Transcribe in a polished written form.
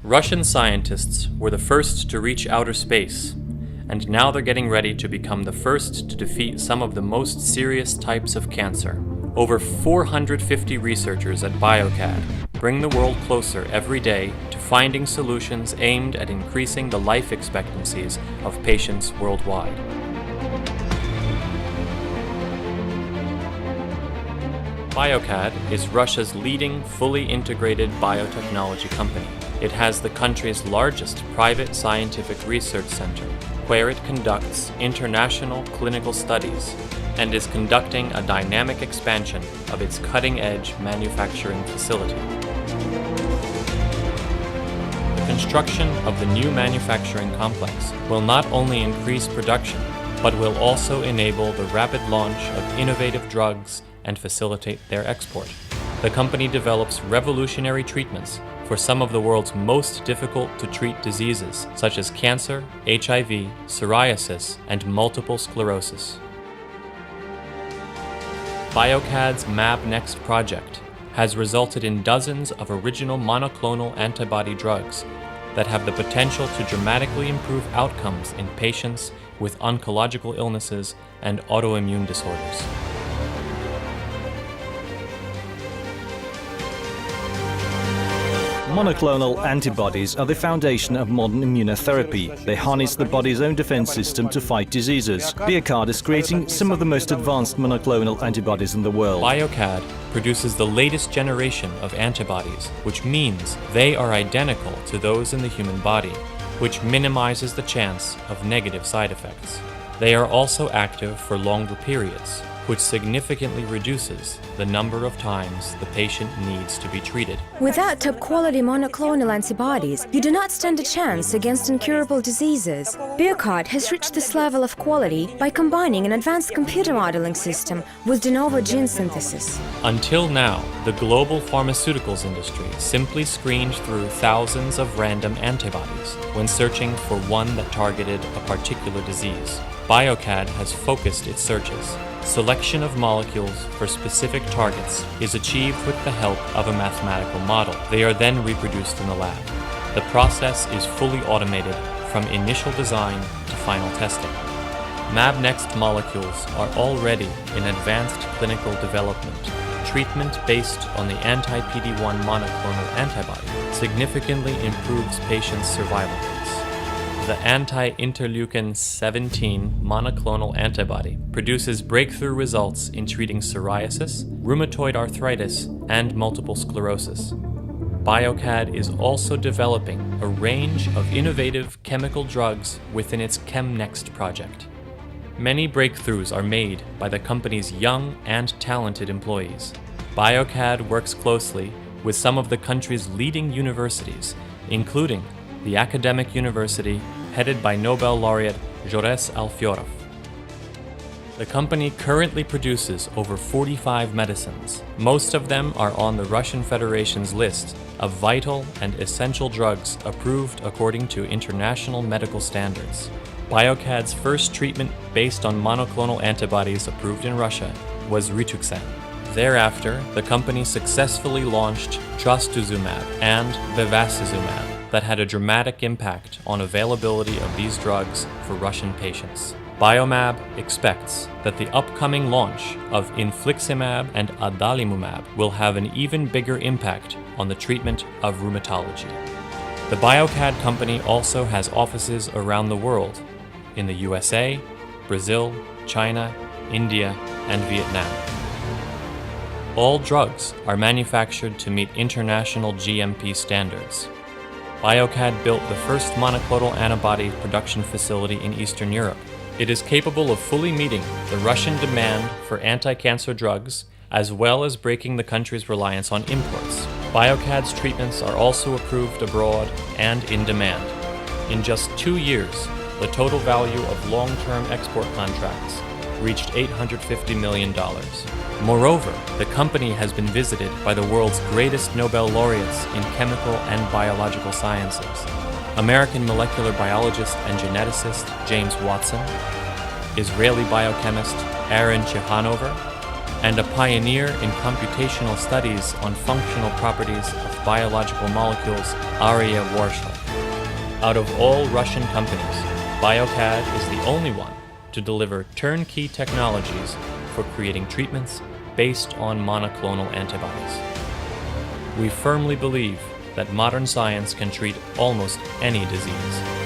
Russian scientists were the first to reach outer space, and now they're getting ready to become the first to defeat some of the most serious types of cancer. Over 450 researchers at BIOCAD bring the world closer every day to finding solutions aimed at increasing the life expectancies of patients worldwide. BIOCAD is Russia's leading fully integrated biotechnology company. It has the country's largest private scientific research center, where it conducts international clinical studies and is conducting a dynamic expansion of its cutting-edge manufacturing facility. The construction of the new manufacturing complex will not only increase production, but will also enable the rapid launch of innovative drugs and facilitate their export. The company develops revolutionary treatments for some of the world's most difficult to treat diseases, such as cancer, HIV, psoriasis, and multiple sclerosis. BIOCAD's MAB-Next project has resulted in dozens of original monoclonal antibody drugs that have the potential to dramatically improve outcomes in patients with oncological illnesses and autoimmune disorders. Monoclonal antibodies are the foundation of modern immunotherapy. They harness the body's own defense system to fight diseases. BIOCAD is creating some of the most advanced monoclonal antibodies in the world. BIOCAD produces the latest generation of antibodies, which means they are identical to those in the human body, which minimizes the chance of negative side effects. They are also active for longer periods, which significantly reduces the number of times the patient needs to be treated. Without top-quality monoclonal antibodies, you do not stand a chance against incurable diseases. BIOCAD has reached this level of quality by combining an advanced computer modeling system with de novo gene synthesis. Until now, the global pharmaceuticals industry simply screened through thousands of random antibodies when searching for one that targeted a particular disease. BIOCAD has focused its searches. Selection of molecules for specific targets is achieved with the help of a mathematical model. They are then reproduced in the lab. The process is fully automated from initial design to final testing. MAB-Next molecules are already in advanced clinical development. Treatment based on the anti-PD-1 monoclonal antibody significantly improves patients' survival rates. The anti-interleukin-17 monoclonal antibody produces breakthrough results in treating psoriasis, rheumatoid arthritis, and multiple sclerosis. BIOCAD is also developing a range of innovative chemical drugs within its ChemNext project. Many breakthroughs are made by the company's young and talented employees. BIOCAD works closely with some of the country's leading universities, including the academic university headed by Nobel laureate Jores Alfyorov. The company currently produces over 45 medicines. Most of them are on the Russian Federation's list of vital and essential drugs approved according to international medical standards. BIOCAD's first treatment based on monoclonal antibodies approved in Russia was Rituxan. Thereafter, the company successfully launched trastuzumab and bevacizumab that had a dramatic impact on availability of these drugs for Russian patients. Biomab expects that the upcoming launch of infliximab and adalimumab will have an even bigger impact on the treatment of rheumatology. The BIOCAD company also has offices around the world in the USA, Brazil, China, India, and Vietnam. All drugs are manufactured to meet international GMP standards. BIOCAD built the first monoclonal antibody production facility in Eastern Europe. It is capable of fully meeting the Russian demand for anti-cancer drugs, as well as breaking the country's reliance on imports. BIOCAD's treatments are also approved abroad and in demand. In just 2 years, the total value of long-term export contracts reached $850 million. Moreover, the company has been visited by the world's greatest Nobel laureates in chemical and biological sciences. American molecular biologist and geneticist James Watson, Israeli biochemist Aaron Chehanover, and a pioneer in computational studies on functional properties of biological molecules, Aria Warshal. Out of all Russian companies, BIOCAD is the only one to deliver turnkey technologies for creating treatments based on monoclonal antibodies. We firmly believe that modern science can treat almost any disease.